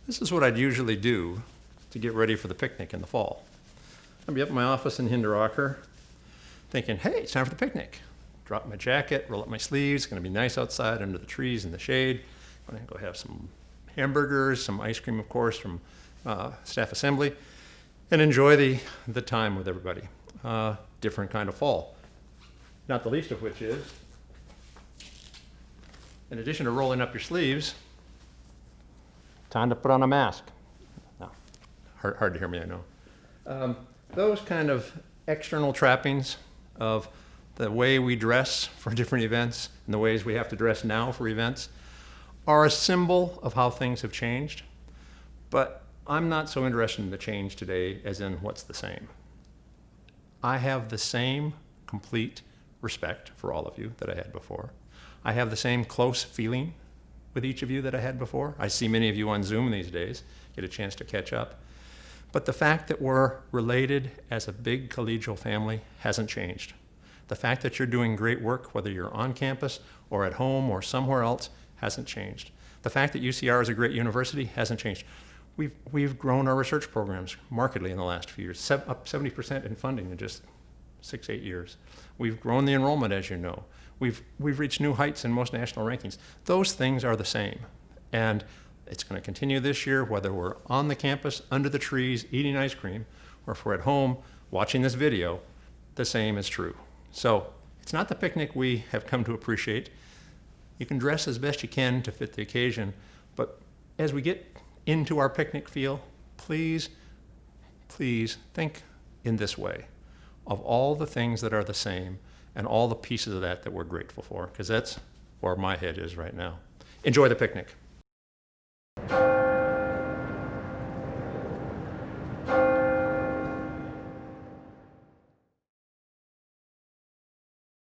This is what I'd usually do to get ready for the picnic in the fall. I'd be up in my office in Hinderrocker thinking, hey, it's time for the picnic. Drop my jacket, roll up my sleeves, it's gonna be nice outside under the trees in the shade. I'm gonna go have some hamburgers, some ice cream, of course, from staff assembly, and enjoy the time with everybody. Different kind of fall. Not the least of which is, in addition to rolling up your sleeves, time to put on a mask. No, hard to hear me, I know. Those kind of external trappings of the way we dress for different events and the ways we have to dress now for events are a symbol of how things have changed. But I'm not so interested in the change today as in what's the same. I have the same complete respect for all of you that I had before. I have the same close feeling with each of you that I had before. I see many of you on Zoom these days, get a chance to catch up. But the fact that we're related as a big collegial family hasn't changed. The fact that you're doing great work, whether you're on campus or at home or somewhere else, hasn't changed. The fact that UCR is a great university hasn't changed. We've grown our research programs markedly in the last few years, up 70% in funding in just 6-8 years. We've grown the enrollment, as you know. We've reached new heights in most national rankings. Those things are the same. And it's going to continue this year, whether we're on the campus, under the trees, eating ice cream, or if we're at home watching this video, the same is true. So it's not the picnic we have come to appreciate. You can dress as best you can to fit the occasion, but as we get into our picnic feel, please think in this way of all the things that are the same and all the pieces of that we're grateful for, because that's where my head is right now. Enjoy the picnic.